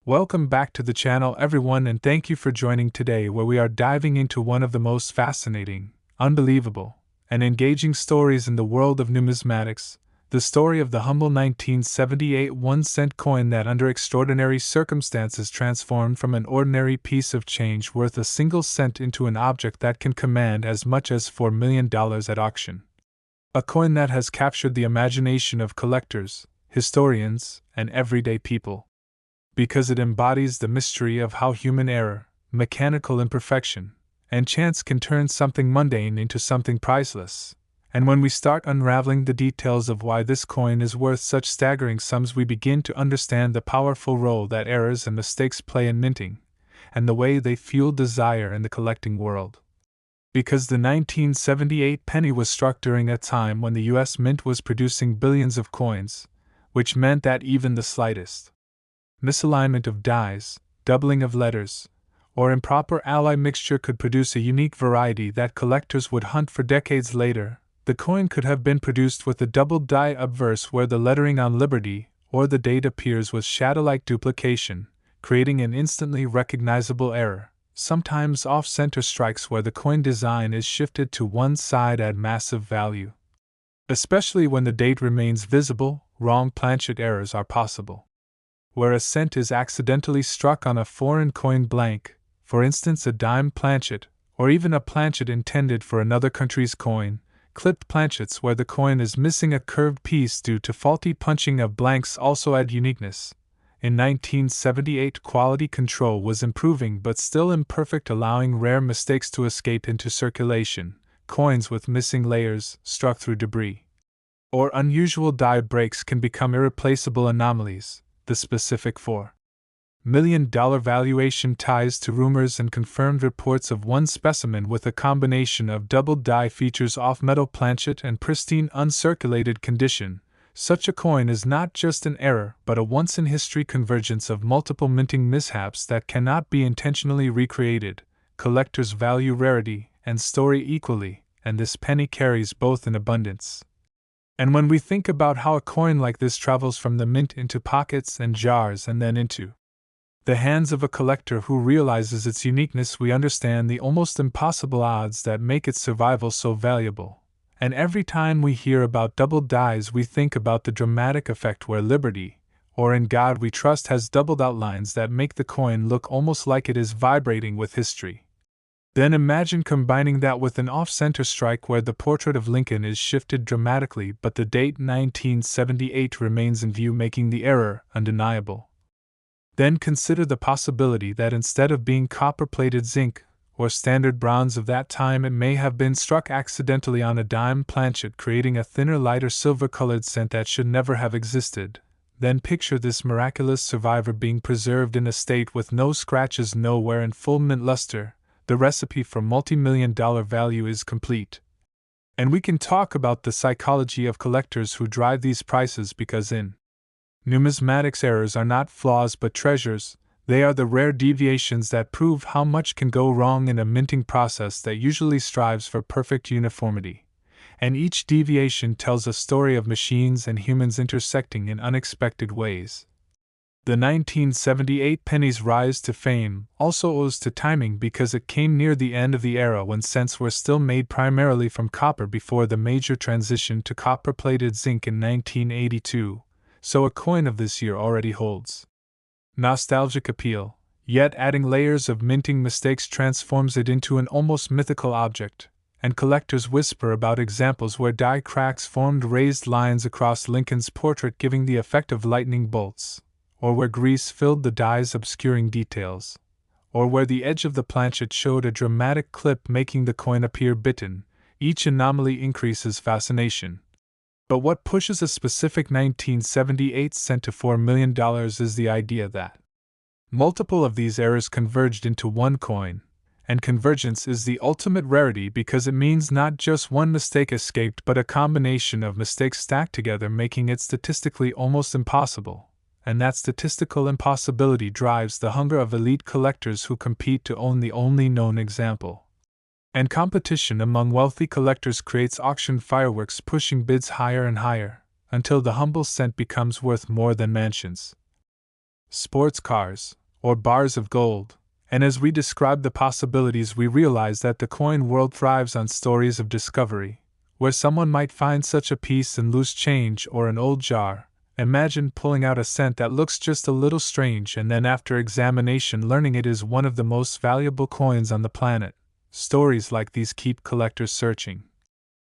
Welcome back to the channel, everyone, and thank you for joining today, where we are diving into one of the most fascinating, unbelievable, and engaging stories in the world of numismatics, the story of the humble 1978 1-cent coin that, under extraordinary circumstances, transformed from an ordinary piece of change worth a single cent into an object that can command as much as $4 million at auction. A coin that has captured the imagination of collectors, historians, and everyday people. Because it embodies the mystery of how human error, mechanical imperfection, and chance can turn something mundane into something priceless. And when we start unraveling the details of why this coin is worth such staggering sums, we begin to understand the powerful role that errors and mistakes play in minting, and the way they fuel desire in the collecting world. Because the 1978 penny was struck during a time when the US Mint was producing billions of coins, which meant that even the slightest misalignment of dies, doubling of letters, or improper alloy mixture could produce a unique variety that collectors would hunt for decades later. The coin could have been produced with a doubled die obverse where the lettering on Liberty or the date appears with shadow-like duplication, creating an instantly recognizable error. Sometimes off-center strikes where the coin design is shifted to one side add massive value. Especially when the date remains visible, wrong planchet errors are possible. Where a cent is accidentally struck on a foreign coin blank, for instance a dime planchet, or even a planchet intended for another country's coin, clipped planchets where the coin is missing a curved piece due to faulty punching of blanks also add uniqueness. In 1978, quality control was improving but still imperfect, allowing rare mistakes to escape into circulation. Coins with missing layers, struck through debris, or unusual die breaks can become irreplaceable anomalies. The specific $4 million valuation ties to rumors and confirmed reports of one specimen with a combination of double die features, off-metal planchet, and pristine uncirculated condition. Such a coin is not just an error but a once-in-history convergence of multiple minting mishaps that cannot be intentionally recreated. Collectors value rarity and story equally, and this penny carries both in abundance. And when we think about how a coin like this travels from the mint into pockets and jars and then into the hands of a collector who realizes its uniqueness, we understand the almost impossible odds that make its survival so valuable. And every time we hear about double dies, we think about the dramatic effect where Liberty, or In God We Trust, has doubled outlines that make the coin look almost like it is vibrating with history. Then imagine combining that with an off-center strike where the portrait of Lincoln is shifted dramatically but the date 1978 remains in view, making the error undeniable. Then consider the possibility that instead of being copper-plated zinc or standard bronze of that time, it may have been struck accidentally on a dime planchet, creating a thinner, lighter silver-colored cent that should never have existed. Then picture this miraculous survivor being preserved in a state with no scratches, nowhere, and full mint luster. The recipe for multi-million-dollar value is complete. And we can talk about the psychology of collectors who drive these prices, because in numismatics, errors are not flaws but treasures. They are the rare deviations that prove how much can go wrong in a minting process that usually strives for perfect uniformity. And each deviation tells a story of machines and humans intersecting in unexpected ways. The 1978 penny's rise to fame also owes to timing, because it came near the end of the era when cents were still made primarily from copper before the major transition to copper-plated zinc in 1982, so a coin of this year already holds nostalgic appeal, yet adding layers of minting mistakes transforms it into an almost mythical object, and collectors whisper about examples where die cracks formed raised lines across Lincoln's portrait, giving the effect of lightning bolts, or where grease filled the dies obscuring details, or where the edge of the planchet showed a dramatic clip making the coin appear bitten. Each anomaly increases fascination. But what pushes a specific 1978 cent to $4 million is the idea that multiple of these errors converged into one coin, and convergence is the ultimate rarity because it means not just one mistake escaped but a combination of mistakes stacked together, making it statistically almost impossible. And that statistical impossibility drives the hunger of elite collectors who compete to own the only known example. And competition among wealthy collectors creates auction fireworks, pushing bids higher and higher, until the humble cent becomes worth more than mansions. sports cars, or bars of gold, and as we describe the possibilities, we realize that the coin world thrives on stories of discovery, where someone might find such a piece in loose change or an old jar. Imagine pulling out a cent that looks just a little strange and then, after examination, learning it is one of the most valuable coins on the planet. Stories like these keep collectors searching.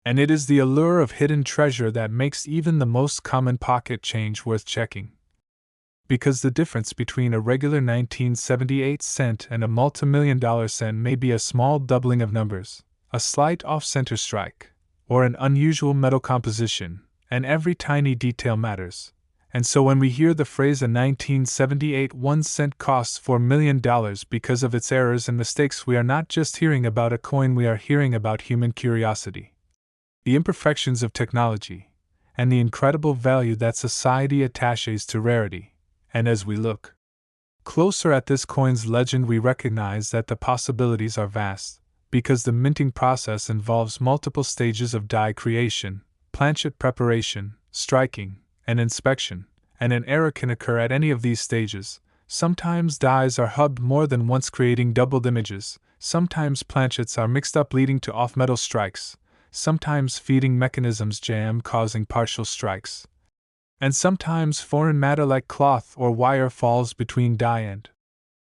And it is the allure of hidden treasure that makes even the most common pocket change worth checking. Because the difference between a regular 1978 cent and a multimillion-dollar cent may be a small doubling of numbers, a slight off-center strike, or an unusual metal composition, and every tiny detail matters. And so when we hear the phrase a 1978 1 cent costs $4 million because of its errors and mistakes, we are not just hearing about a coin, we are hearing about human curiosity, the imperfections of technology, and the incredible value that society attaches to rarity. And as we look closer at this coin's legend, we recognize that the possibilities are vast, because the minting process involves multiple stages of die creation, planchet preparation, striking, and inspection, and an error can occur at any of these stages. Sometimes dies are hubbed more than once, creating doubled images. Sometimes planchets are mixed up, leading to off-metal strikes. Sometimes feeding mechanisms jam, causing partial strikes. And sometimes foreign matter like cloth or wire falls between die and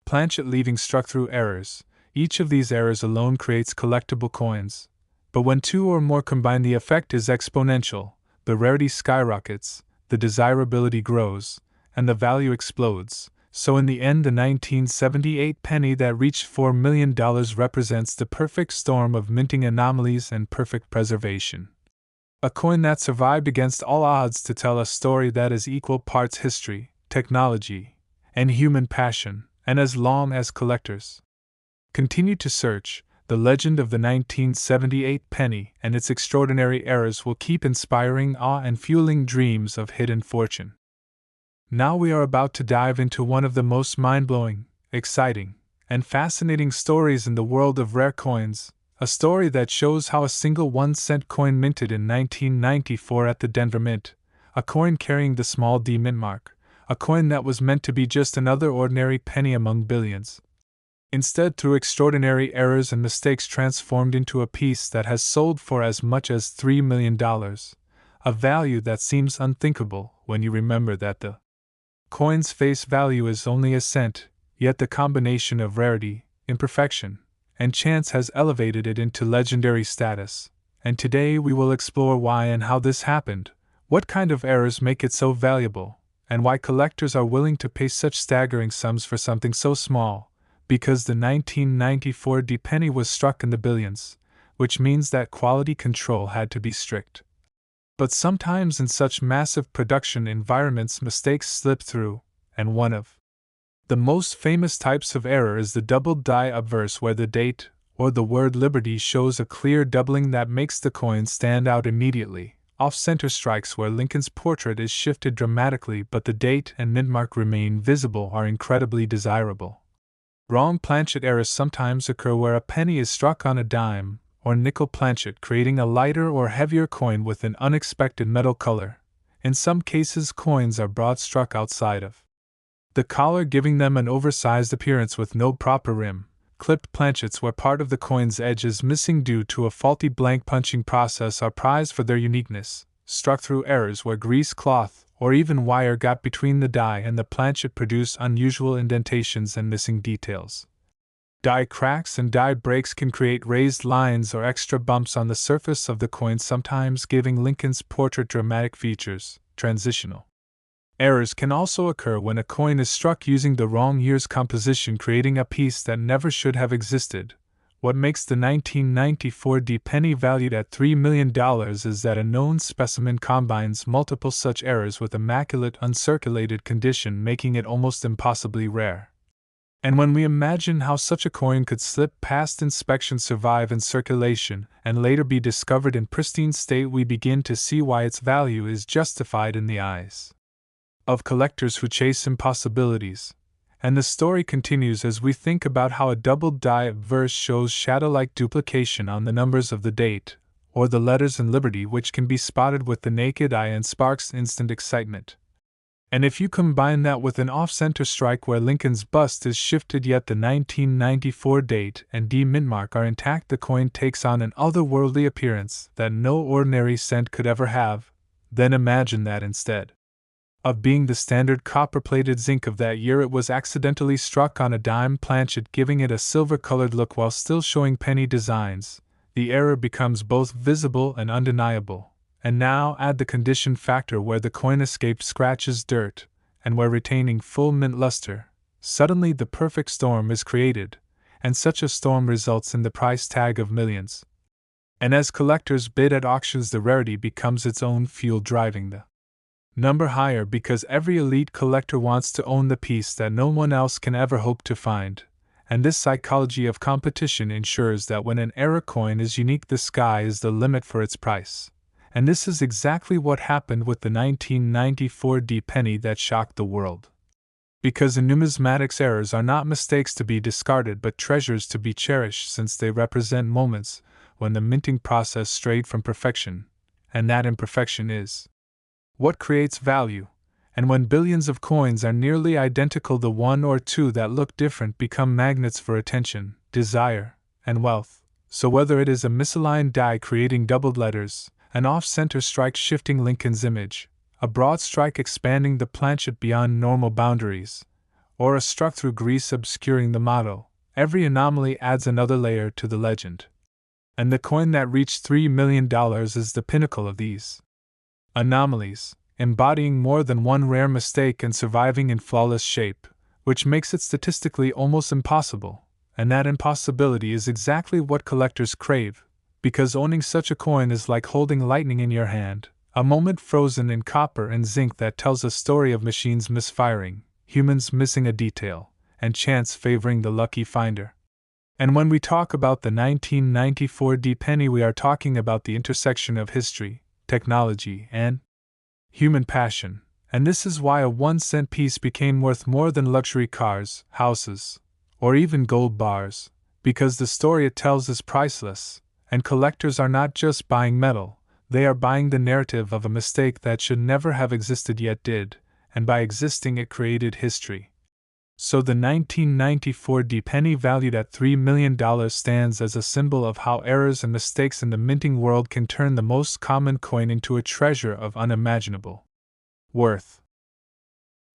planchet, leaving struck through errors. Each of these errors alone creates collectible coins. But when two or more combine, the effect is exponential. The rarity skyrockets, the desirability grows, and the value explodes. So in the end, the 1978 penny that reached $4 million represents the perfect storm of minting anomalies and perfect preservation. A coin that survived against all odds to tell a story that is equal parts history, technology, and human passion. And as long as collectors continue to search, the legend of the 1978 penny and its extraordinary errors will keep inspiring awe and fueling dreams of hidden fortune. Now we are about to dive into one of the most mind-blowing, exciting, and fascinating stories in the world of rare coins, a story that shows how a single 1-cent coin minted in 1994 at the Denver Mint, a coin carrying the small d mintmark, a coin that was meant to be just another ordinary penny among billions, instead, through extraordinary errors and mistakes, transformed into a piece that has sold for as much as $3 million, a value that seems unthinkable when you remember that the coin's face value is only a cent, yet the combination of rarity, imperfection, and chance has elevated it into legendary status. And today we will explore why and how this happened, what kind of errors make it so valuable, and why collectors are willing to pay such staggering sums for something so small. Because the 1994 D penny was struck in the billions, which means that quality control had to be strict. But sometimes in such massive production environments, mistakes slip through, and one of the most famous types of error is the doubled die obverse, where the date, or the word liberty, shows a clear doubling that makes the coin stand out immediately. Off-center strikes where Lincoln's portrait is shifted dramatically but the date and mintmark remain visible are incredibly desirable. Wrong planchet errors sometimes occur where a penny is struck on a dime or nickel planchet, creating a lighter or heavier coin with an unexpected metal color. In some cases, coins are broad struck outside of the collar, giving them an oversized appearance with no proper rim. Clipped planchets where part of the coin's edge is missing due to a faulty blank punching process are prized for their uniqueness. Struck through errors where grease, cloth, or even wire got between the die and the planchet produce unusual indentations and missing details. Die cracks and die breaks can create raised lines or extra bumps on the surface of the coin, sometimes giving Lincoln's portrait dramatic features. Transitional errors can also occur when a coin is struck using the wrong year's composition, creating a piece that never should have existed. What makes the 1994 D penny valued at $3 million is that a known specimen combines multiple such errors with immaculate uncirculated condition, making it almost impossibly rare. And when we imagine how such a coin could slip past inspection, survive in circulation, and later be discovered in pristine state, we begin to see why its value is justified in the eyes of collectors who chase impossibilities. And the story continues as we think about how a doubled die obverse shows shadow-like duplication on the numbers of the date, or the letters in liberty, which can be spotted with the naked eye and sparks instant excitement. And if you combine that with an off-center strike where Lincoln's bust is shifted yet the 1994 date and D mintmark are intact, the coin takes on an otherworldly appearance that no ordinary cent could ever have. Then imagine that instead of being the standard copper-plated zinc of that year, it was accidentally struck on a dime planchet, giving it a silver-colored look while still showing penny designs. The error becomes both visible and undeniable. And now add the condition factor where the coin escaped scratches, dirt, and where retaining full mint luster. Suddenly the perfect storm is created, and such a storm results in the price tag of millions. And as collectors bid at auctions, the rarity becomes its own fuel, driving the number higher, because every elite collector wants to own the piece that no one else can ever hope to find. And this psychology of competition ensures that when an era coin is unique, the sky is the limit for its price. And this is exactly what happened with the 1994 D penny that shocked the world. Because in numismatics, errors are not mistakes to be discarded but treasures to be cherished, since they represent moments when the minting process strayed from perfection, and that imperfection is what creates value. And when billions of coins are nearly identical, the one or two that look different become magnets for attention, desire, and wealth. So whether it is a misaligned die creating doubled letters, an off-center strike shifting Lincoln's image, a broad strike expanding the planchet beyond normal boundaries, or a struck through grease obscuring the motto, every anomaly adds another layer to the legend. And the coin that reached $3 million is the pinnacle of these anomalies, embodying more than one rare mistake and surviving in flawless shape, which makes it statistically almost impossible. And that impossibility is exactly what collectors crave, because owning such a coin is like holding lightning in your hand, a moment frozen in copper and zinc that tells a story of machines misfiring, humans missing a detail, and chance favoring the lucky finder. And when we talk about the 1994 D penny, we are talking about the intersection of history, technology, and human passion. And this is why a 1-cent piece became worth more than luxury cars, houses, or even gold bars, because the story it tells is priceless. And collectors are not just buying metal, they are buying the narrative of a mistake that should never have existed yet did, and by existing it created history. So the 1994 D penny, valued at $3 million, stands as a symbol of how errors and mistakes in the minting world can turn the most common coin into a treasure of unimaginable worth.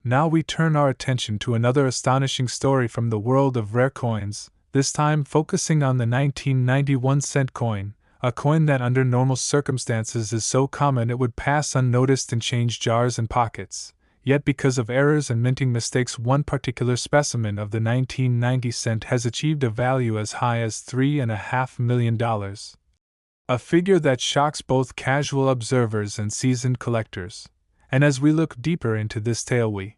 Now we turn our attention to another astonishing story from the world of rare coins, this time focusing on the 1991 cent coin, a coin that under normal circumstances is so common it would pass unnoticed in change jars and pockets. Yet because of errors and minting mistakes, one particular specimen of the 1990 cent has achieved a value as high as $3.5 million. A figure that shocks both casual observers and seasoned collectors. And as we look deeper into this tale, we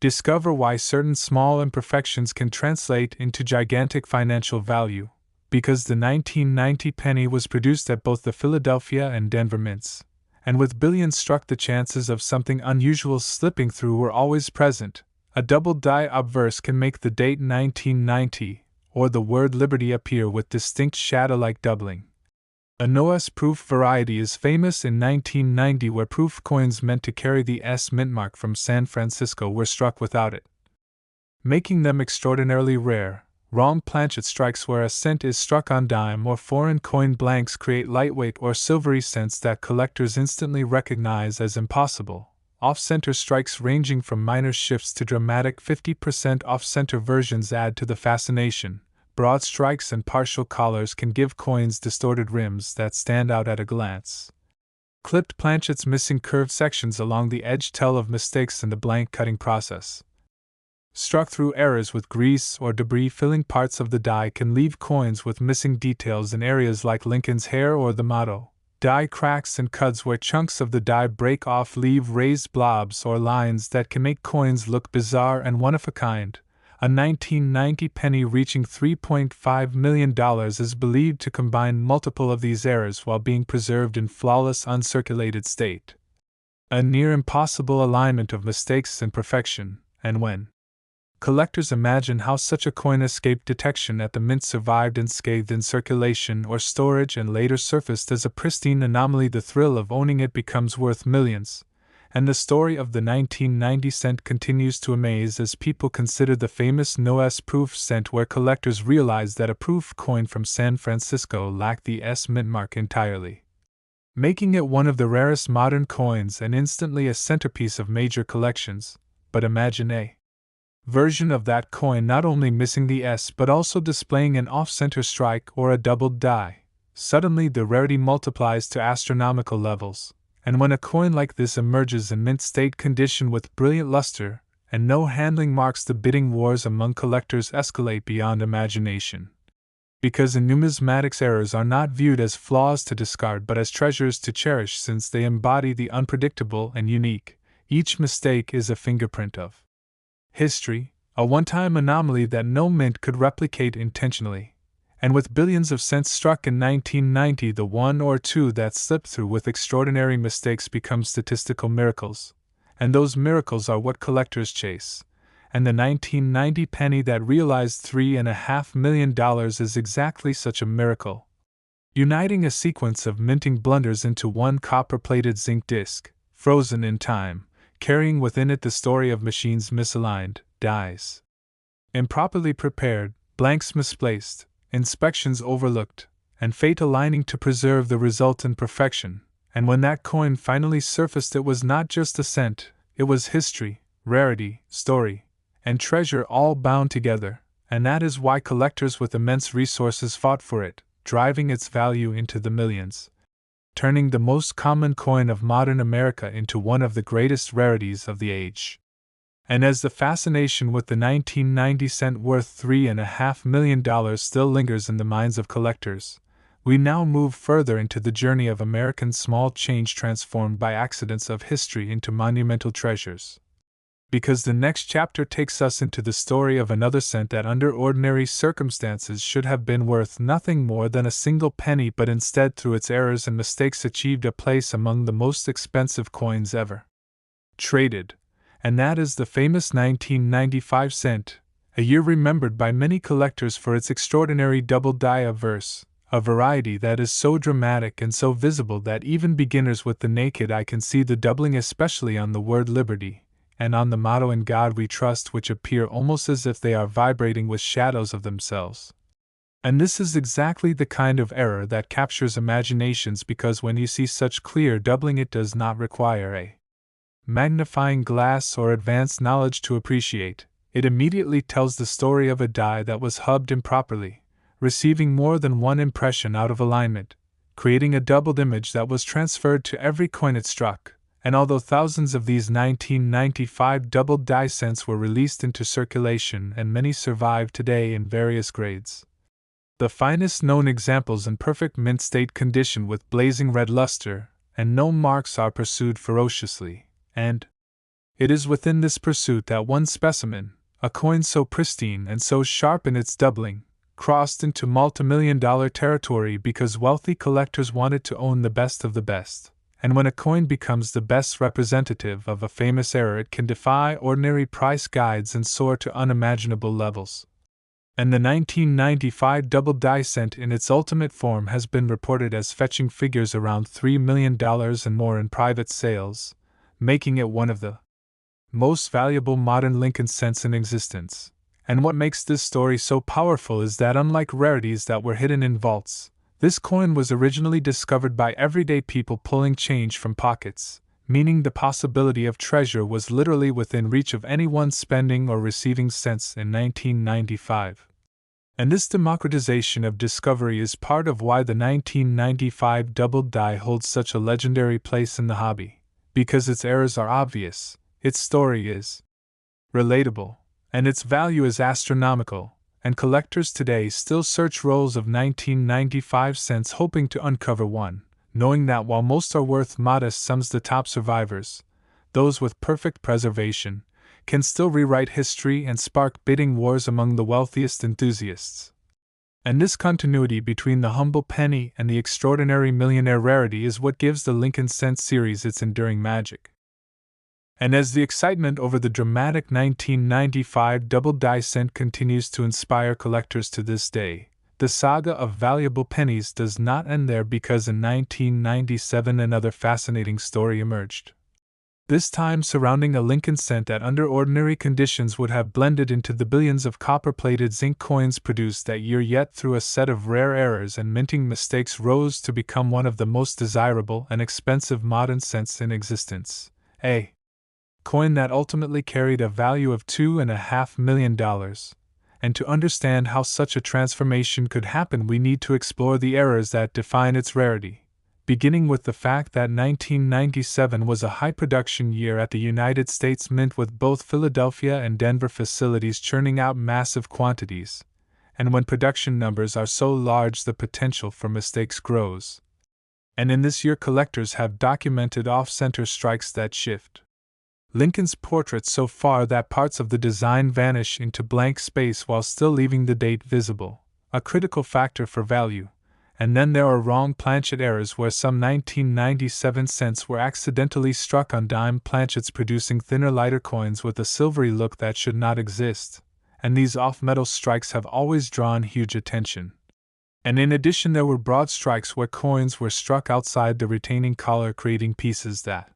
discover why certain small imperfections can translate into gigantic financial value. Because the 1990 penny was produced at both the Philadelphia and Denver mints, and with billions struck, the chances of something unusual slipping through were always present. A double die obverse can make the date 1990 or the word liberty appear with distinct shadow-like doubling. A no-S proof variety is famous in 1990, where proof coins meant to carry the S mintmark from San Francisco were struck without it, making them extraordinarily rare. Wrong planchet strikes where a cent is struck on dime or foreign coin blanks create lightweight or silvery cents that collectors instantly recognize as impossible. Off-center strikes ranging from minor shifts to dramatic 50% off-center versions add to the fascination. Broad strikes and partial collars can give coins distorted rims that stand out at a glance. Clipped planchets missing curved sections along the edge tell of mistakes in the blank cutting process. Struck through errors with grease or debris filling parts of the die can leave coins with missing details in areas like Lincoln's hair or the motto. Die cracks and cuts where chunks of the die break off leave raised blobs or lines that can make coins look bizarre and one-of-a-kind. A 1990 penny reaching $3.5 million is believed to combine multiple of these errors while being preserved in flawless uncirculated state. A near impossible alignment of mistakes and perfection, and when collectors imagine how such a coin escaped detection at the mint, survived unscathed in circulation or storage, and later surfaced as a pristine anomaly, the thrill of owning it becomes worth millions. And the story of the 1990 cent continues to amaze as people consider the famous no-S proof cent, where collectors realize that a proof coin from San Francisco lacked the S mintmark entirely, making it one of the rarest modern coins and instantly a centerpiece of major collections. But imagine a version of that coin not only missing the S but also displaying an off-center strike or a doubled die. Suddenly the rarity multiplies to astronomical levels, and when a coin like this emerges in mint state condition with brilliant luster and no handling marks, the bidding wars among collectors escalate beyond imagination. Because in numismatics, errors are not viewed as flaws to discard but as treasures to cherish, since they embody the unpredictable and unique. Each mistake is a fingerprint of history, a one-time anomaly that no mint could replicate intentionally. And with billions of cents struck in 1990, the one or two that slip through with extraordinary mistakes become statistical miracles. And those miracles are what collectors chase. And the 1990 penny that realized $3.5 million is exactly such a miracle, uniting a sequence of minting blunders into one copper-plated zinc disc, frozen in time, carrying within it the story of machines misaligned, dies improperly prepared, blanks misplaced, inspections overlooked, and fate aligning to preserve the result in perfection. And when that coin finally surfaced, it was not just a cent, it was history, rarity, story, and treasure all bound together, and that is why collectors with immense resources fought for it, driving its value into the millions, turning the most common coin of modern America into one of the greatest rarities of the age. And as the fascination with the 1990 cent worth $3.5 million still lingers in the minds of collectors, we now move further into the journey of American small change transformed by accidents of history into monumental treasures. Because the next chapter takes us into the story of another cent that under ordinary circumstances should have been worth nothing more than a single penny, but instead through its errors and mistakes achieved a place among the most expensive coins ever traded. And that is the famous 1995 cent, a year remembered by many collectors for its extraordinary double die obverse, a variety that is so dramatic and so visible that even beginners with the naked eye can see the doubling, especially on the word liberty, and on the motto "In God We Trust," which appear almost as if they are vibrating with shadows of themselves. And this is exactly the kind of error that captures imaginations, because when you see such clear doubling, it does not require a magnifying glass or advanced knowledge to appreciate. It immediately tells the story of a die that was hubbed improperly, receiving more than one impression out of alignment, creating a doubled image that was transferred to every coin it struck. And although thousands of these 1995 doubled die cents were released into circulation and many survive today in various grades, the finest known examples in perfect mint state condition with blazing red luster and no marks are pursued ferociously. And it is within this pursuit that one specimen, a coin so pristine and so sharp in its doubling, crossed into multimillion-dollar territory because wealthy collectors wanted to own the best of the best. And when a coin becomes the best representative of a famous era, it can defy ordinary price guides and soar to unimaginable levels. And the 1995 double die cent in its ultimate form has been reported as fetching figures around $3 million and more in private sales, making it one of the most valuable modern Lincoln cents in existence. And what makes this story so powerful is that, unlike rarities that were hidden in vaults, this coin was originally discovered by everyday people pulling change from pockets, meaning the possibility of treasure was literally within reach of anyone spending or receiving cents in 1995. And this democratization of discovery is part of why the 1995 double die holds such a legendary place in the hobby. Because its errors are obvious, its story is relatable, and its value is astronomical, and collectors today still search rolls of 1995 cents hoping to uncover one, knowing that while most are worth modest sums, the top survivors, those with perfect preservation, can still rewrite history and spark bidding wars among the wealthiest enthusiasts. And this continuity between the humble penny and the extraordinary millionaire rarity is what gives the Lincoln Cent series its enduring magic. And as the excitement over the dramatic 1995 double die cent continues to inspire collectors to this day, the saga of valuable pennies does not end there, because in 1997 another fascinating story emerged. this time surrounding a Lincoln cent that under ordinary conditions would have blended into the billions of copper-plated zinc coins produced that year, yet through a set of rare errors and minting mistakes rose to become one of the most desirable and expensive modern cents in existence. A coin that ultimately carried a value of $2.5 million. And to understand how such a transformation could happen, we need to explore the errors that define its rarity. Beginning with the fact that 1997 was a high-production year at the United States Mint, with both Philadelphia and Denver facilities churning out massive quantities, and when production numbers are so large the potential for mistakes grows. And in this year collectors have documented off-center strikes that shift Lincoln's portrait so far that parts of the design vanish into blank space while still leaving the date visible, a critical factor for value. And then there are wrong planchet errors where some 1997 cents were accidentally struck on dime planchets, producing thinner, lighter coins with a silvery look that should not exist, and these off-metal strikes have always drawn huge attention. And in addition, there were broad strikes where coins were struck outside the retaining collar, creating pieces that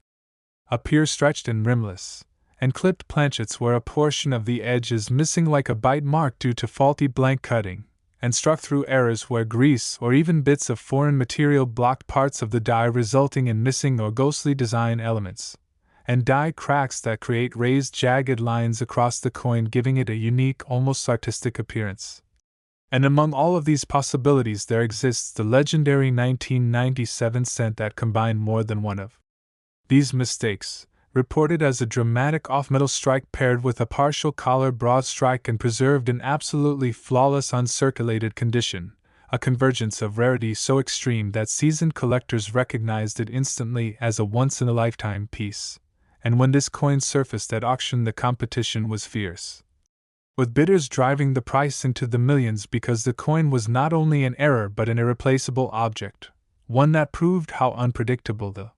appear stretched and rimless, and clipped planchets where a portion of the edge is missing like a bite mark due to faulty blank cutting, and struck through errors where grease or even bits of foreign material blocked parts of the die, resulting in missing or ghostly design elements, and die cracks that create raised, jagged lines across the coin, giving it a unique, almost artistic appearance. And among all of these possibilities there exists the legendary 1997 cent that combined more than one of these mistakes, reported as a dramatic off-metal strike paired with a partial collar broad strike and preserved in absolutely flawless uncirculated condition, a convergence of rarity so extreme that seasoned collectors recognized it instantly as a once-in-a-lifetime piece. And when this coin surfaced at auction, the competition was fierce, with bidders driving the price into the millions because the coin was not only an error but an irreplaceable object, one that proved how unpredictable the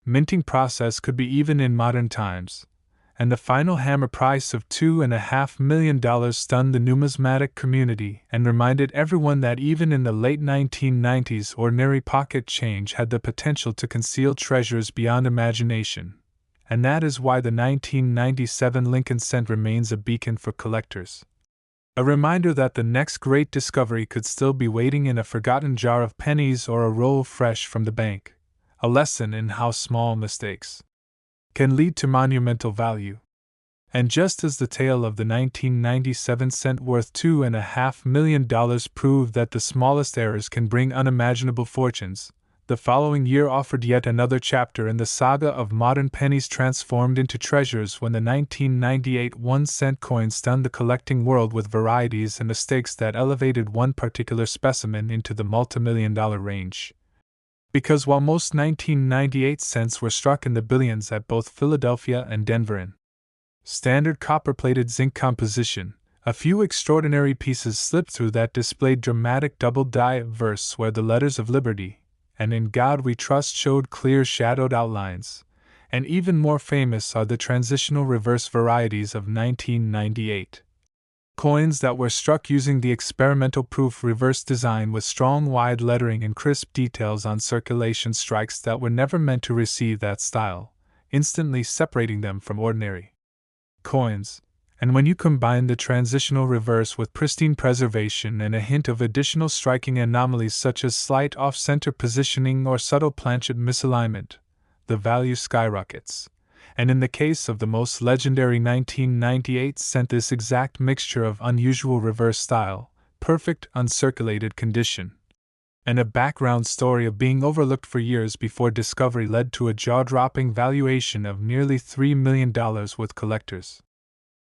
minting process could be even in modern times. And the final hammer price of $2.5 million stunned the numismatic community and reminded everyone that even in the late 1990s, ordinary pocket change had the potential to conceal treasures beyond imagination. And that is why the 1997 Lincoln cent remains a beacon for collectors. A reminder that the next great discovery could still be waiting in a forgotten jar of pennies or a roll fresh from the bank. A lesson in how small mistakes can lead to monumental value. And just as the tale of the 1997 cent worth $2.5 million proved that the smallest errors can bring unimaginable fortunes, the following year offered yet another chapter in the saga of modern pennies transformed into treasures when the 1998 1-cent coin stunned the collecting world with varieties and mistakes that elevated one particular specimen into the multimillion-dollar range. Because while most 1998 cents were struck in the billions at both Philadelphia and Denver in standard copper-plated zinc composition, a few extraordinary pieces slipped through that displayed dramatic double-die obverse where the letters of Liberty and In God We Trust showed clear shadowed outlines, and even more famous are the transitional reverse varieties of 1998. Coins that were struck using the experimental proof reverse design with strong wide lettering and crisp details on circulation strikes that were never meant to receive that style, instantly separating them from ordinary coins. And when you combine the transitional reverse with pristine preservation and a hint of additional striking anomalies such as slight off-center positioning or subtle planchet misalignment, the value skyrockets. And in the case of the most legendary 1998 cent, this exact mixture of unusual reverse style, perfect uncirculated condition, and a background story of being overlooked for years before discovery led to a jaw-dropping valuation of nearly $3 million, with collectors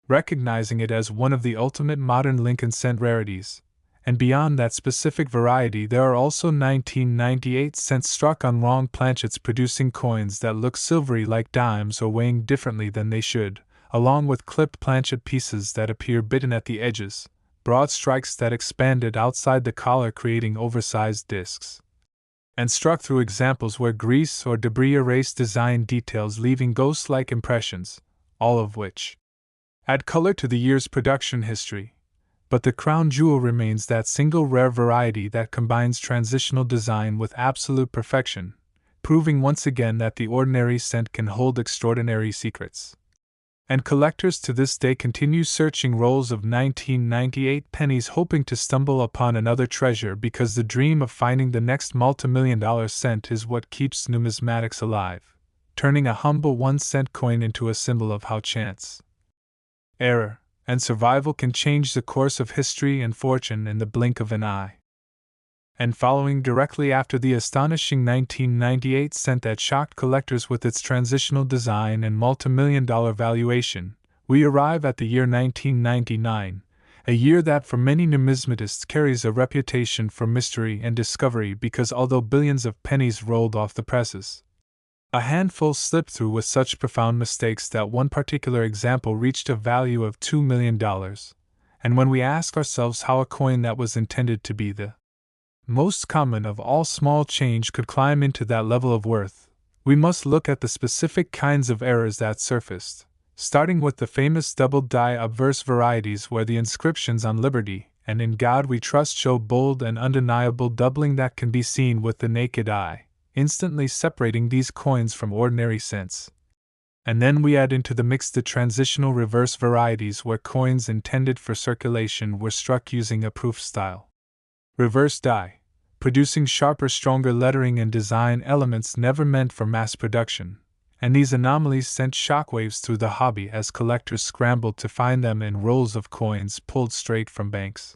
recognizing it as one of the ultimate modern Lincoln cent rarities. And beyond that specific variety, there are also 1998 cents struck on wrong planchets, producing coins that look silvery like dimes or weighing differently than they should, along with clipped planchet pieces that appear bitten at the edges, broad strikes that expanded outside the collar creating oversized discs, and struck through examples where grease or debris erased design details, leaving ghost-like impressions, all of which add color to the year's production history. But the crown jewel remains that single rare variety that combines transitional design with absolute perfection, proving once again that the ordinary cent can hold extraordinary secrets. And collectors to this day continue searching rolls of 1998 pennies hoping to stumble upon another treasure, because the dream of finding the next multimillion-dollar cent is what keeps numismatics alive, turning a humble 1-cent coin into a symbol of how chance, error, and survival can change the course of history and fortune in the blink of an eye. And following directly after the astonishing 1998 cent that shocked collectors with its transitional design and multimillion-dollar valuation, we arrive at the year 1999, a year that for many numismatists carries a reputation for mystery and discovery, because although billions of pennies rolled off the presses, a handful slipped through with such profound mistakes that one particular example reached a value of $2 million. And when we ask ourselves how a coin that was intended to be the most common of all small change could climb into that level of worth, we must look at the specific kinds of errors that surfaced, starting with the famous double-die obverse varieties, where the inscriptions on Liberty and In God We Trust show bold and undeniable doubling that can be seen with the naked eye, instantly separating these coins from ordinary cents. And then we add into the mix the transitional reverse varieties, where coins intended for circulation were struck using a proof style reverse die, producing sharper, stronger lettering and design elements never meant for mass production, and these anomalies sent shockwaves through the hobby as collectors scrambled to find them in rolls of coins pulled straight from banks.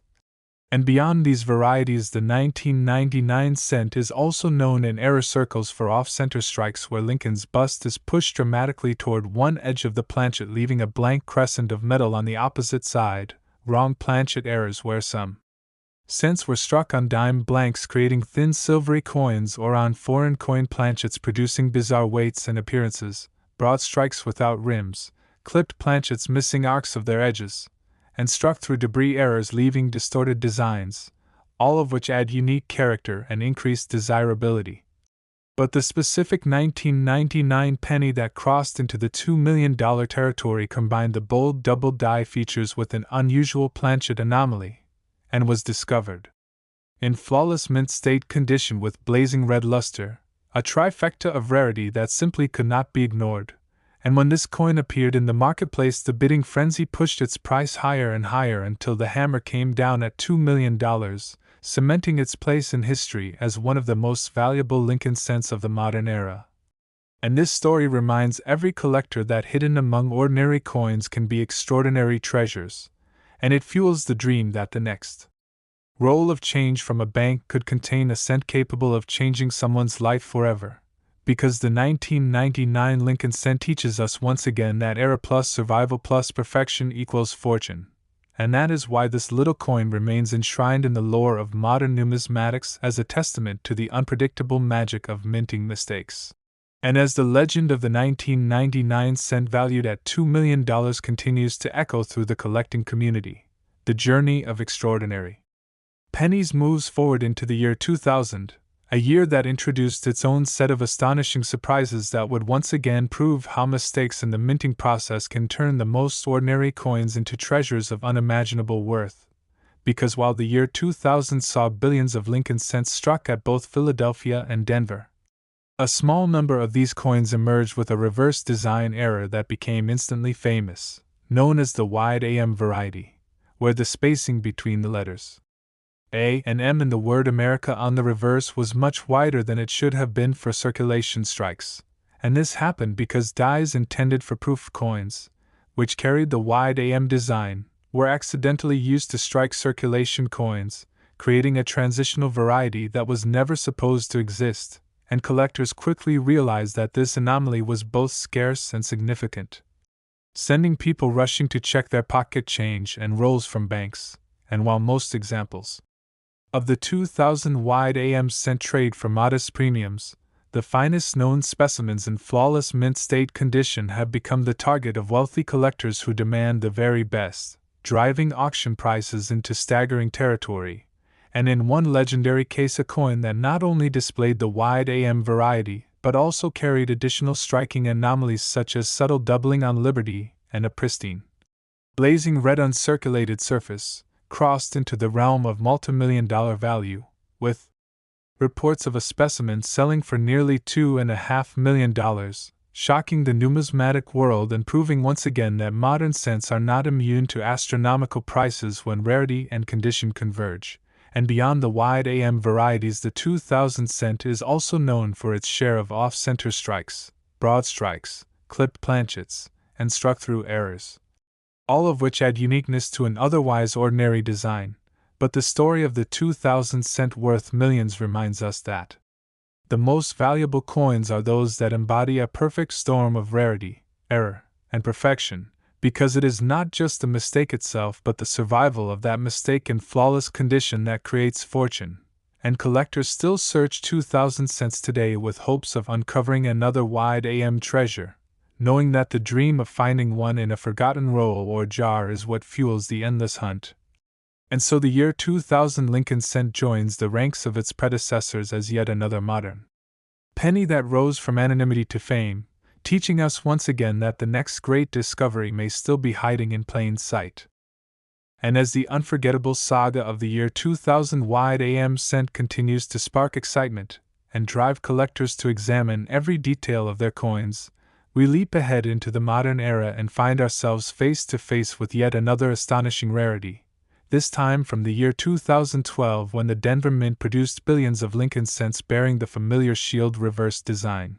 And beyond these varieties, the 1999 cent is also known in error circles for off-center strikes, where Lincoln's bust is pushed dramatically toward one edge of the planchet, leaving a blank crescent of metal on the opposite side, wrong planchet errors where some cents were struck on dime blanks, creating thin silvery coins, or on foreign coin planchets producing bizarre weights and appearances, broad strikes without rims, clipped planchets missing arcs of their edges, and struck through debris errors leaving distorted designs, all of which add unique character and increased desirability. But the specific 1999 penny that crossed into the $2 million territory combined the bold double die features with an unusual planchet anomaly, and was discovered in flawless mint state condition with blazing red luster, a trifecta of rarity that simply could not be ignored. And when this coin appeared in the marketplace, the bidding frenzy pushed its price higher and higher until the hammer came down at $2 million, cementing its place in history as one of the most valuable Lincoln cents of the modern era. And this story reminds every collector that hidden among ordinary coins can be extraordinary treasures, and it fuels the dream that the next roll of change from a bank could contain a cent capable of changing someone's life forever, because the 1999 Lincoln cent teaches us once again that error plus survival plus perfection equals fortune, and that is why this little coin remains enshrined in the lore of modern numismatics as a testament to the unpredictable magic of minting mistakes. And as the legend of the 1999 cent valued at $2 million continues to echo through the collecting community, the journey of extraordinary pennies moves forward into the year 2000, a year that introduced its own set of astonishing surprises that would once again prove how mistakes in the minting process can turn the most ordinary coins into treasures of unimaginable worth. Because while the year 2000 saw billions of Lincoln cents struck at both Philadelphia and Denver, a small number of these coins emerged with a reverse design error that became instantly famous, known as the wide AM variety, where the spacing between the letters A and M in the word America on the reverse was much wider than it should have been for circulation strikes, and this happened because dies intended for proof coins, which carried the wide AM design, were accidentally used to strike circulation coins, creating a transitional variety that was never supposed to exist. And collectors quickly realized that this anomaly was both scarce and significant, sending people rushing to check their pocket change and rolls from banks. And while most examples of the 2000 wide AM cent trade for modest premiums, the finest known specimens in flawless mint state condition have become the target of wealthy collectors who demand the very best, driving auction prices into staggering territory. And in one legendary case, a coin that not only displayed the wide AM variety, but also carried additional striking anomalies such as subtle doubling on Liberty and a pristine, blazing red uncirculated surface, crossed into the realm of multimillion-dollar value, with reports of a specimen selling for nearly $2.5 million, shocking the numismatic world and proving once again that modern cents are not immune to astronomical prices when rarity and condition converge. And beyond the wide AM varieties, the 2000 cent is also known for its share of off-center strikes, broad strikes, clipped planchets, and struck-through errors, all of which add uniqueness to an otherwise ordinary design. But the story of the 2000 cent worth millions reminds us that the most valuable coins are those that embody a perfect storm of rarity, error, and perfection, because it is not just the mistake itself but the survival of that mistake in flawless condition that creates fortune. And collectors still search 2000 cents today with hopes of uncovering another wide AM treasure, knowing that the dream of finding one in a forgotten roll or jar is what fuels the endless hunt. And so the year 2000 Lincoln cent joins the ranks of its predecessors as yet another modern penny that rose from anonymity to fame, teaching us once again that the next great discovery may still be hiding in plain sight. And as the unforgettable saga of the year 2000 wide AM cent continues to spark excitement and drive collectors to examine every detail of their coins, we leap ahead into the modern era and find ourselves face to face with yet another astonishing rarity, this time from the year 2012 when the Denver Mint produced billions of Lincoln cents bearing the familiar shield reverse design.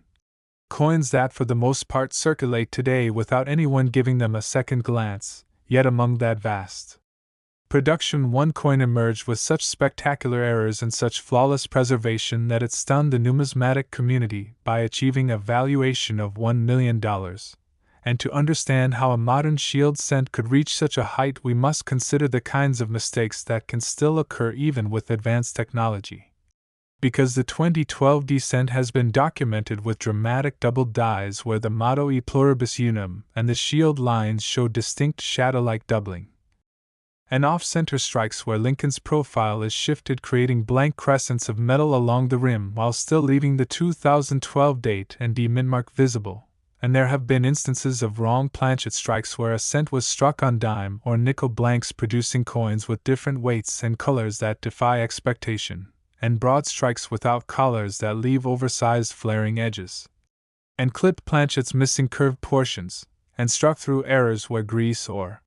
Coins that for the most part circulate today without anyone giving them a second glance, yet among that vast production one coin emerged with such spectacular errors and such flawless preservation that it stunned the numismatic community by achieving a valuation of $1 million. And to understand how a modern shield cent could reach such a height, we must consider the kinds of mistakes that can still occur even with advanced technology. Because the 2012 D cent has been documented with dramatic doubled dies where the motto E pluribus unum and the shield lines show distinct shadow-like doubling, and off-center strikes where Lincoln's profile is shifted, creating blank crescents of metal along the rim while still leaving the 2012 date and D mintmark visible. And there have been instances of wrong planchet strikes where a cent was struck on dime or nickel blanks, producing coins with different weights and colors that defy expectation, and broad strikes without collars that leave oversized flaring edges, and clipped planchets missing curved portions, and struck-through errors where grease or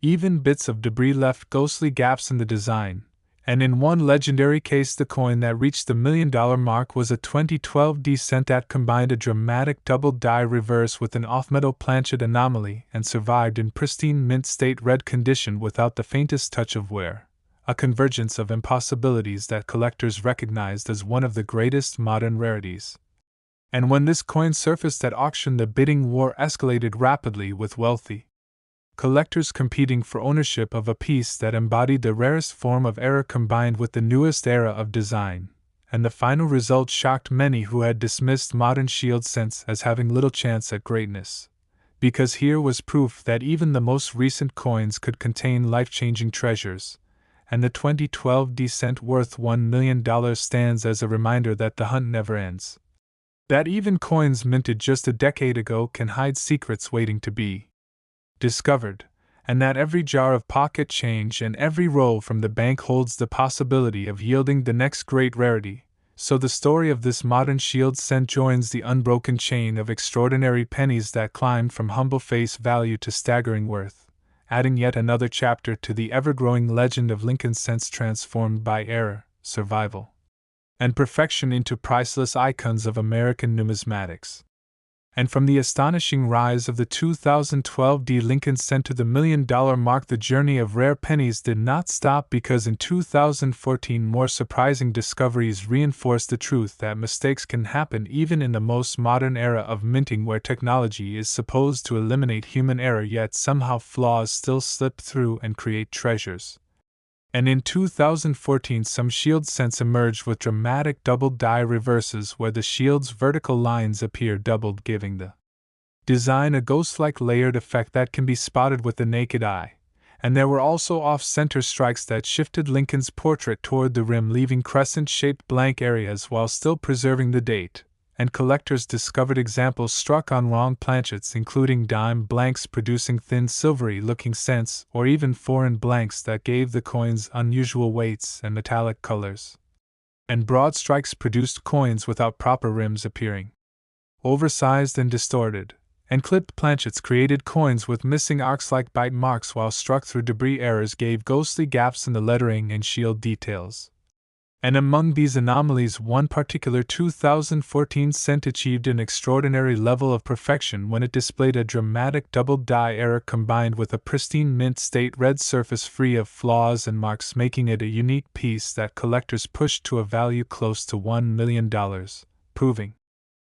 even bits of debris left ghostly gaps in the design. And in one legendary case, the coin that reached the $1 million mark was a 2012 D cent that combined a dramatic double die reverse with an off-metal planchet anomaly and survived in pristine mint state red condition without the faintest touch of wear, a convergence of impossibilities that collectors recognized as one of the greatest modern rarities. And when this coin surfaced at auction, the bidding war escalated rapidly, with wealthy collectors competing for ownership of a piece that embodied the rarest form of error combined with the newest era of design, and the final result shocked many who had dismissed modern shield cents as having little chance at greatness, because here was proof that even the most recent coins could contain life-changing treasures, and the 2012 D cent worth $1 million stands as a reminder that the hunt never ends, that even coins minted just a decade ago can hide secrets waiting to be discovered, and that every jar of pocket change and every roll from the bank holds the possibility of yielding the next great rarity. So the story of this modern shield cent joins the unbroken chain of extraordinary pennies that climbed from humble face value to staggering worth, adding yet another chapter to the ever-growing legend of Lincoln cents transformed by error, survival, and perfection into priceless icons of American numismatics. And from the astonishing rise of the 2012 D Lincoln cent to the $1 million mark, the journey of rare pennies did not stop, because in 2014 more surprising discoveries reinforced the truth that mistakes can happen even in the most modern era of minting, where technology is supposed to eliminate human error, yet somehow flaws still slip through and create treasures. And in 2014 some shield cents emerged with dramatic double die reverses where the shield's vertical lines appear doubled, giving the design a ghost-like layered effect that can be spotted with the naked eye. And there were also off-center strikes that shifted Lincoln's portrait toward the rim, leaving crescent-shaped blank areas while still preserving the date. And collectors discovered examples struck on wrong planchets, including dime blanks producing thin silvery-looking cents, or even foreign blanks that gave the coins unusual weights and metallic colors. and broad strikes produced coins without proper rims appearing oversized and distorted, and clipped planchets created coins with missing arcs like bite marks, while struck through debris errors gave ghostly gaps in the lettering and shield details. And among these anomalies, one particular 2014 cent achieved an extraordinary level of perfection when it displayed a dramatic double die error combined with a pristine mint state red surface free of flaws and marks, making it a unique piece that collectors pushed to a value close to $1 million, proving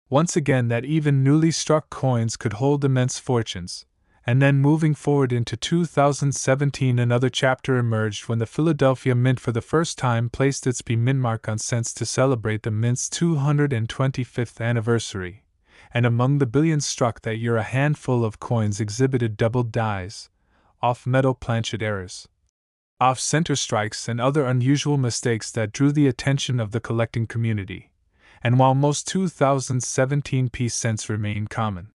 once again that even newly struck coins could hold immense fortunes. And then moving forward into 2017, another chapter emerged when the Philadelphia Mint for the first time placed its mintmark on cents to celebrate the Mint's 225th anniversary. And among the billions struck that year, a handful of coins exhibited double dies, off-metal planchet errors, off-center strikes, and other unusual mistakes that drew the attention of the collecting community. And while most 2017 piece cents remain common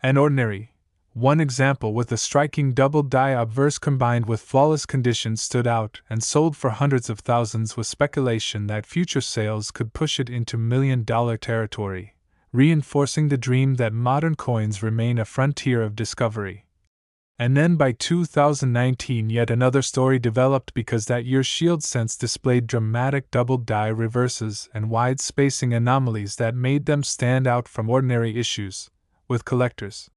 and ordinary, one example with a striking double die obverse combined with flawless condition stood out and sold for hundreds of thousands, with speculation that future sales could push it into million-dollar territory, reinforcing the dream that modern coins remain a frontier of discovery. And then by 2019, yet another story developed, because that year's shield cents displayed dramatic double die reverses and wide spacing anomalies that made them stand out from ordinary issues, with collectors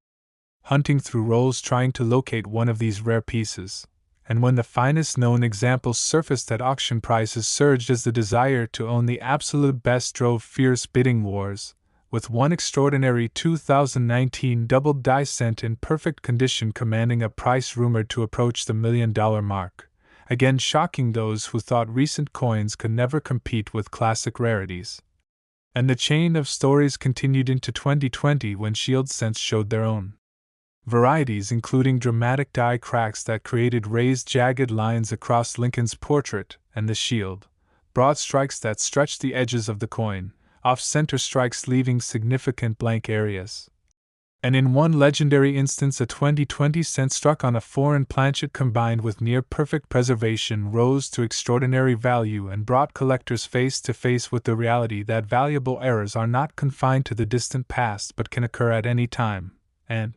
hunting through rolls trying to locate one of these rare pieces. And when the finest known examples surfaced at auction, prices surged as the desire to own the absolute best drove fierce bidding wars, with one extraordinary 2019 double die cent in perfect condition commanding a price rumored to approach the $1 million mark, again shocking those who thought recent coins could never compete with classic rarities. And the chain of stories continued into 2020 when shield cents showed their own varieties, including dramatic die cracks that created raised, jagged lines across Lincoln's portrait and the shield, broad strikes that stretched the edges of the coin, off-center strikes leaving significant blank areas. And in one legendary instance, a 2020 cent struck on a foreign planchet combined with near-perfect preservation rose to extraordinary value and brought collectors face to face with the reality that valuable errors are not confined to the distant past but can occur at any time. And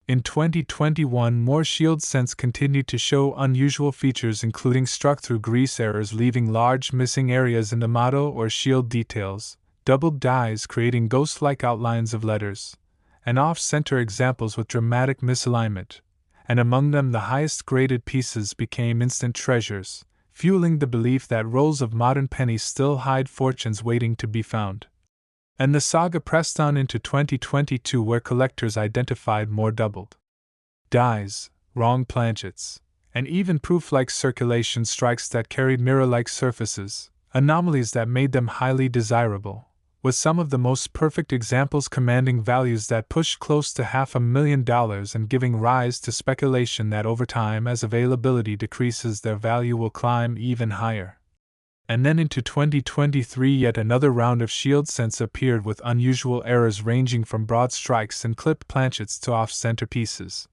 in 2021, more shield cents continued to show unusual features, including struck-through grease errors leaving large missing areas in the motto or shield details, double dies creating ghost-like outlines of letters, and off-center examples with dramatic misalignment, and among them the highest-graded pieces became instant treasures, fueling the belief that rolls of modern pennies still hide fortunes waiting to be found. And the saga pressed on into 2022, where collectors identified more doubled dies, wrong planchets, and even proof-like circulation strikes that carried mirror-like surfaces, anomalies that made them highly desirable, with some of the most perfect examples commanding values that pushed close to $500,000 and giving rise to speculation that over time, as availability decreases, their value will climb even higher. And then into 2023, yet another round of shield cents appeared with unusual errors ranging from broad strikes and clipped planchets to off-center pieces.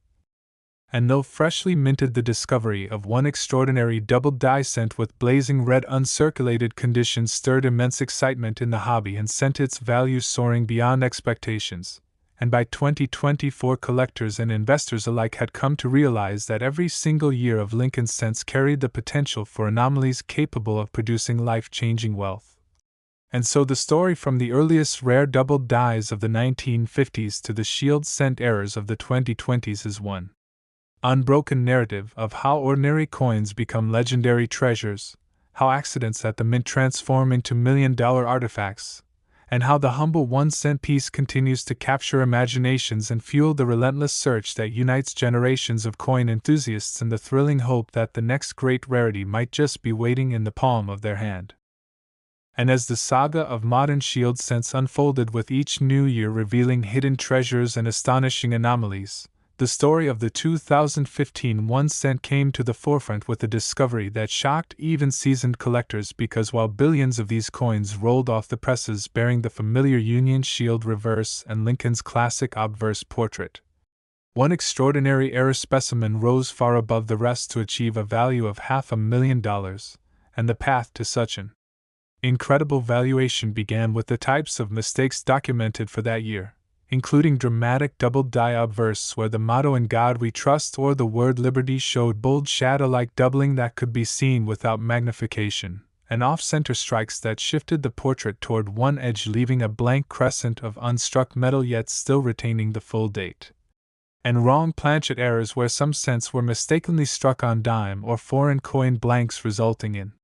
And though freshly minted, the discovery of one extraordinary double die cent with blazing red uncirculated condition stirred immense excitement in the hobby and sent its value soaring beyond expectations. And by 2024, collectors and investors alike had come to realize that every single year of Lincoln cents carried the potential for anomalies capable of producing life-changing wealth. And so the story from the earliest rare double dies of the 1950s to the shield cent errors of the 2020s is one unbroken narrative of how ordinary coins become legendary treasures, how accidents at the mint transform into million-dollar artifacts, and how the humble 1-cent piece continues to capture imaginations and fuel the relentless search that unites generations of coin enthusiasts in the thrilling hope that the next great rarity might just be waiting in the palm of their hand. And as the saga of modern shield cents unfolded, with each new year revealing hidden treasures and astonishing anomalies, the story of the 2015 1-cent came to the forefront with a discovery that shocked even seasoned collectors, because while billions of these coins rolled off the presses bearing the familiar Union Shield reverse and Lincoln's classic obverse portrait, one extraordinary error specimen rose far above the rest to achieve a value of $500,000, and the path to such an incredible valuation began with the types of mistakes documented for that year, including dramatic double-die obverse where the motto "In God We Trust" or the word "Liberty" showed bold shadow-like doubling that could be seen without magnification, and off-center strikes that shifted the portrait toward one edge, leaving a blank crescent of unstruck metal yet still retaining the full date. And wrong planchet errors where some cents were mistakenly struck on dime or foreign coin blanks, resulting in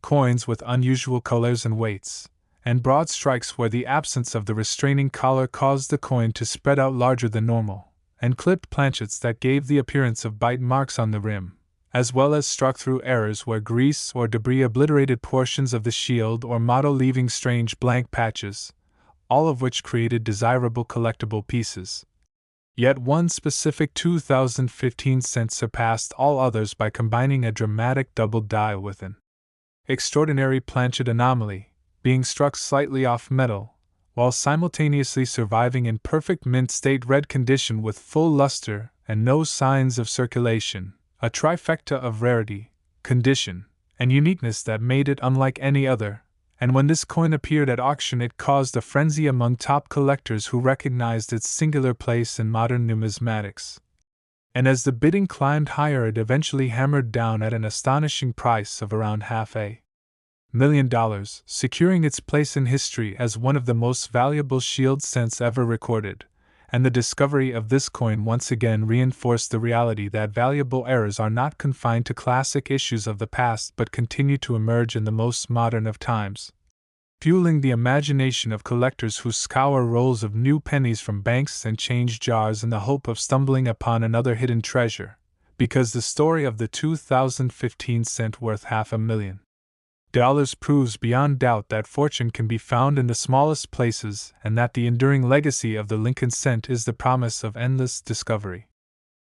coins with unusual colors and weights, and broad strikes where the absence of the restraining collar caused the coin to spread out larger than normal, and clipped planchets that gave the appearance of bite marks on the rim, as well as struck-through errors where grease or debris obliterated portions of the shield or motto, leaving strange blank patches, all of which created desirable collectible pieces. Yet one specific 2015 cent surpassed all others by combining a dramatic double die with an extraordinary planchet anomaly, being struck slightly off metal, while simultaneously surviving in perfect mint state red condition with full luster and no signs of circulation, a trifecta of rarity, condition, and uniqueness that made it unlike any other. And when this coin appeared at auction, it caused a frenzy among top collectors who recognized its singular place in modern numismatics. And as the bidding climbed higher, it eventually hammered down at an astonishing price of around $500,000, securing its place in history as one of the most valuable shield cents ever recorded. And the discovery of this coin once again reinforced the reality that valuable errors are not confined to classic issues of the past but continue to emerge in the most modern of times, fueling the imagination of collectors who scour rolls of new pennies from banks and change jars in the hope of stumbling upon another hidden treasure, because the story of the 2015 cent worth $500,000 proves beyond doubt that fortune can be found in the smallest places, and that the enduring legacy of the Lincoln cent is the promise of endless discovery.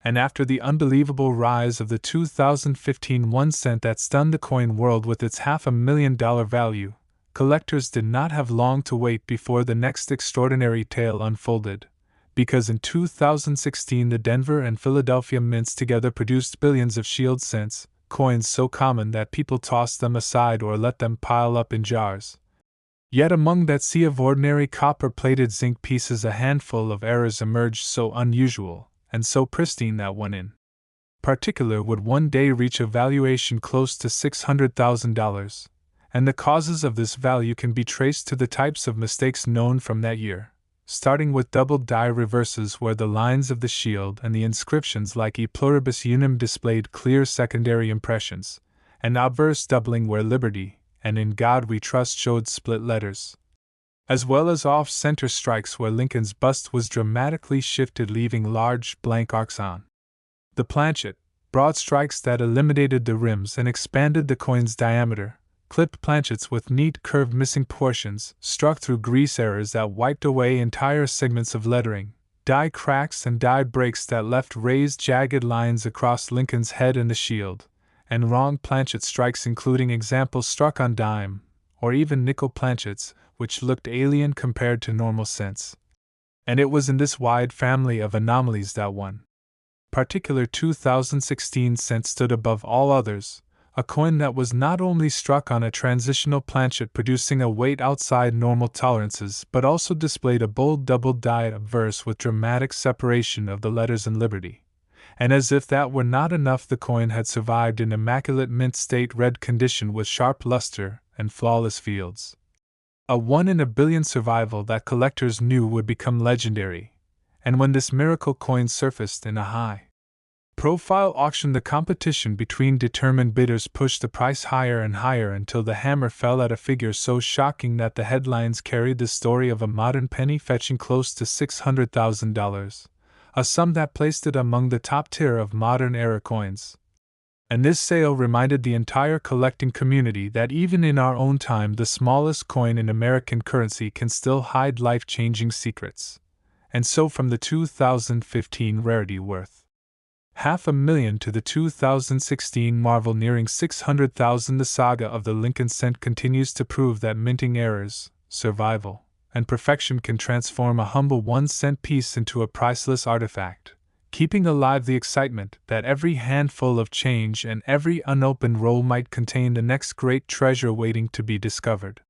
And after the unbelievable rise of the 2015 1 cent that stunned the coin world with its $500,000 value, collectors did not have long to wait before the next extraordinary tale unfolded, because in 2016 the Denver and Philadelphia mints together produced billions of shield cents, coins so common that people tossed them aside or let them pile up in jars. Yet among that sea of ordinary copper-plated zinc pieces, a handful of errors emerged so unusual and so pristine that one in particular would one day reach a valuation close to $600,000, and the causes of this value can be traced to the types of mistakes known from that year, starting with double die reverses where the lines of the shield and the inscriptions like E pluribus unum displayed clear secondary impressions, and obverse doubling where Liberty and In God We Trust showed split letters, as well as off-center strikes where Lincoln's bust was dramatically shifted, leaving large blank arcs on the planchet, broad strikes that eliminated the rims and expanded the coin's diameter, clipped planchets with neat curved missing portions, struck through grease errors that wiped away entire segments of lettering, die cracks and die breaks that left raised jagged lines across Lincoln's head and the shield, and wrong planchet strikes, including examples struck on dime, or even nickel planchets, which looked alien compared to normal cents. And it was in this wide family of anomalies that one particular 2016 cent stood above all others, a coin that was not only struck on a transitional planchet producing a weight outside normal tolerances but also displayed a bold double die obverse with dramatic separation of the letters in Liberty. And as if that were not enough, the coin had survived in immaculate mint state red condition with sharp luster and flawless fields. A 1 in a billion survival that collectors knew would become legendary, and when this miracle coin surfaced in a high-profile auction, the competition between determined bidders pushed the price higher and higher until the hammer fell at a figure so shocking that the headlines carried the story of a modern penny fetching close to $600,000, a sum that placed it among the top tier of modern-era coins. And this sale reminded the entire collecting community that even in our own time the smallest coin in American currency can still hide life-changing secrets. And so from the 2015 rarity worth $500,000 to the 2016 marvel nearing $600,000, the saga of the Lincoln cent continues to prove that minting errors, survival, and perfection can transform a humble 1 cent piece into a priceless artifact, keeping alive the excitement that every handful of change and every unopened roll might contain the next great treasure waiting to be discovered.